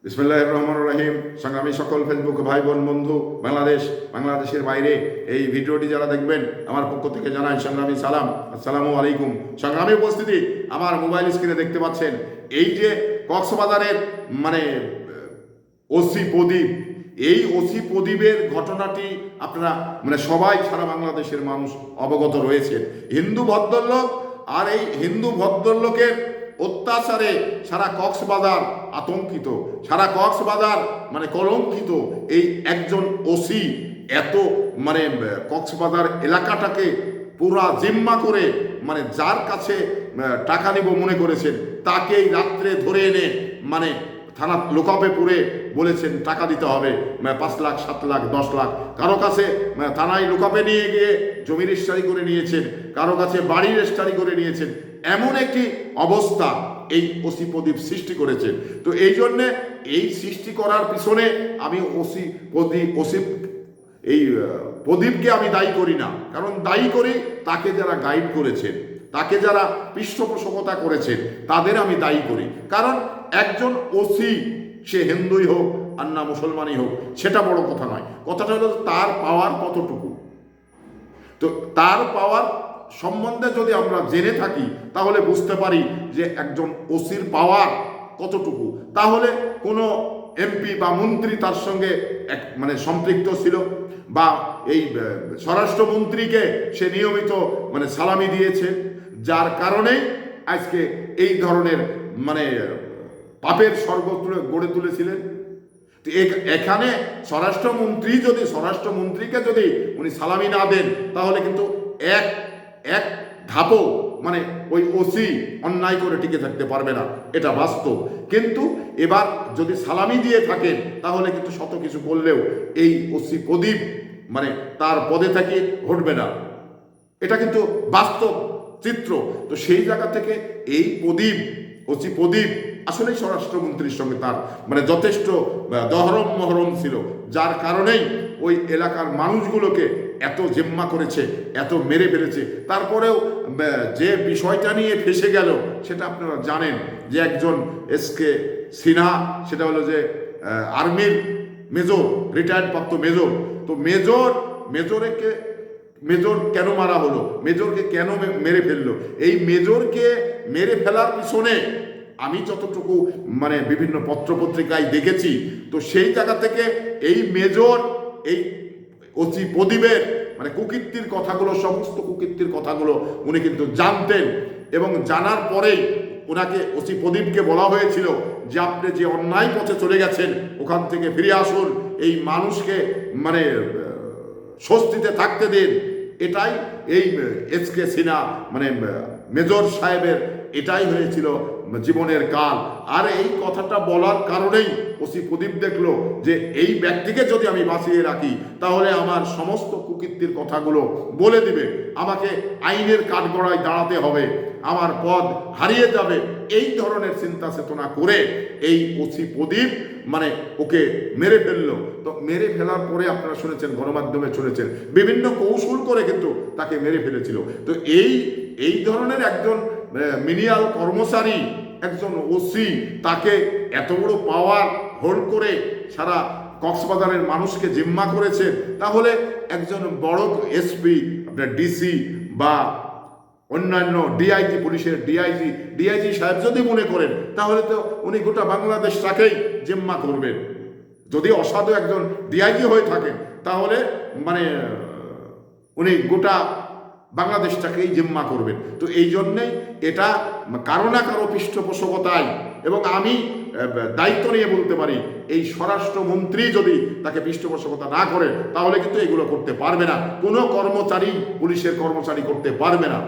বিসমিল্লাহির রহমানির রহিম। সংগ্রামী সকল ফেসবুক ভাই বোন বন্ধু, বাংলাদেশের বাইরে এই ভিডিওটি যারা দেখবেন, আমার পক্ষ থেকে জানাই সংগ্রামী সালাম, আসসালামু আলাইকুম। সংগ্রামী উপস্থিতি, আমার মোবাইল স্ক্রিনে দেখতে পাচ্ছেন এই যে কক্সবাজারের ওসি প্রদীপ, এই ওসি প্রদীপের ঘটনাটি আপনারা সবাই সারা বাংলাদেশের মানুষ অবগত রয়েছে। হিন্দু ভদ্রলোক, আর এই হিন্দু ভদ্রলোকের অত্যাচারে সারা কক্সবাজার আতঙ্কিত, সারা কক্সবাজার কলঙ্কিত। এই একজন ওসি এত কক্সবাজার এলাকাটাকে পুরা জিম্মা করে যার কাছে টাকা নিব মনে করেছেন, তাকেই রাত্রে ধরে এনে থানা লোকাপে পুরে বলেছেন টাকা দিতে হবে 5 লাখ 7 লাখ 10 লাখ। কারো কাছে থানায় লোকাপে নিয়ে গিয়ে জমি রেজিস্ট্রি করে নিয়েছেন, কারো কাছে বাড়ি রেজিস্ট্রি করে নিয়েছেন। এমন একটি অবস্থা এই ওসি প্রদীপ সৃষ্টি করেছে। তো এই জন্যে এই সৃষ্টি করার পিছনে আমি এই প্রদীপকে আমি দায়ী করি না, কারণ দায়ী করি তাকে যারা গাইড করেছেন, তাকে যারা পৃষ্ঠপোষকতা করেছেন, তাদের আমি দায়ী করি। কারণ একজন ওসি, সে হিন্দুই হোক আর না মুসলমানই হোক, সেটা বড় কথা নয়। কথাটা হলো তার পাওয়ার কতটুকু। তো তার পাওয়ার সম্বন্ধে যদি আমরা জেনে থাকি, তাহলে বুঝতে পারি যে একজন ওসির পাওয়ার কতটুকু। তাহলে কোনো এমপি বা মন্ত্রী তার সঙ্গে সম্পৃক্ত ছিল, বা এই স্বরাষ্ট্রমন্ত্রীকে সে নিয়মিত সালামি দিয়েছে, যার কারণে আজকে এই ধরনের পাপের স্বর্গ গড়ে তুলেছিলেন। তো এখানে স্বরাষ্ট্রমন্ত্রীকে যদি উনি সালামি না দেন, তাহলে কিন্তু এক ধাপও ওই ওসি অন্যায় করে টিকে থাকতে পারবে না, এটা বাস্তব। কিন্তু এবার যদি সালামি দিয়ে থাকেন, তাহলে কিন্তু শত কিছু করলেও এই ওসি প্রদীপ তার পদে থেকে ঘটবে না, এটা কিন্তু বাস্তব চিত্র। তো সেই জায়গা থেকে এই ওসি প্রদীপ আসলেই স্বরাষ্ট্রমন্ত্রীর সঙ্গে তার যথেষ্ট দহরম মহরম ছিল, যার কারণেই ওই এলাকার মানুষগুলোকে এত জিম্মা করেছে, এত মেরে ফেলেছে। তারপরেও যে বিষয়টা নিয়ে ফেসে গেল, সেটা আপনারা জানেন যে একজন এসকে সিনহা, সেটা হলো যে আর্মির মেজর, রিটায়ার্ড প্রাপ্ত মেজর। তো মেজর কেন মারা হলো, মেজরকে কেন মেরে ফেললো? এই মেজরকে মেরে ফেলার পিছনে আমি যতটুকু বিভিন্ন পত্রপত্রিকায় দেখেছি, তো সেই জায়গা থেকে এই মেজর এই ওসি প্রদীপের কুকীর্তির কথাগুলো, সমস্ত কুকীর্তির কথাগুলো উনি কিন্তু জানতেন, এবং জানার পরেই ওনাকে ওসি প্রদীপকে বলা হয়েছিল যে আপনি যে অন্যায় পথে চলে গেছেন, ওখান থেকে ফিরে আসুন, এই মানুষকে স্বস্তিতে থাকতে দিন। এটাই এই এসকে সিনহা মেজর সাহেবের এটাই হয়েছিল জীবনের কাল। আর এই কথাটা বলার কারণেই ওসি প্রদীপ দেখলো যে এই ব্যক্তিকে যদি আমি বাঁচিয়ে রাখি, তাহলে আমার সমস্ত কুকীর্তির কথাগুলো বলে দিবে, আমাকে আইনের কাঠগড়ায় দাঁড়াতে হবে, আমার পদ হারিয়ে যাবে। এই ধরনের চিন্তা চেতনা করে এই ওসি প্রদীপ ওকে মেরে ফেললো। তো মেরে ফেলার পরে আপনারা শুনেছেন, গণমাধ্যমে শুনেছেন, বিভিন্ন কৌশল করে কিন্তু তাকে মেরে ফেলেছিল। তো এই ধরনের একজন মিনিয়াল কর্মচারী, একজন ওসি, তাকে এত বড় পাওয়ার হোল্ড করে সারা কক্সবাজারের মানুষকে জিম্মা করেছে। তাহলে একজন বড় এসপি, আপনার ডিসি বা অন্যান্য ডিআইজি, পুলিশের ডিআইজি সাহেব যদি মনে করেন, তাহলে তো উনি গোটা বাংলাদেশটাকেই জিম্মা করবেন। যদি অসাধু একজন ডিআইজি হয়ে থাকেন, তাহলে উনি গোটা বাংলাদেশটাকেই জিম্মা করবেন। তো এই জন্যেই এটা কারো না কারো পৃষ্ঠপোষকতায়, এবং আমি দায়িত্ব নিয়ে বলতে পারি, এই স্বরাষ্ট্রমন্ত্রী যদি তাকে পৃষ্ঠপোষকতা না করে, তাহলে কিন্তু এগুলো করতে পারবে না, কোনো কর্মচারী, পুলিশের কর্মচারী করতে পারবে না।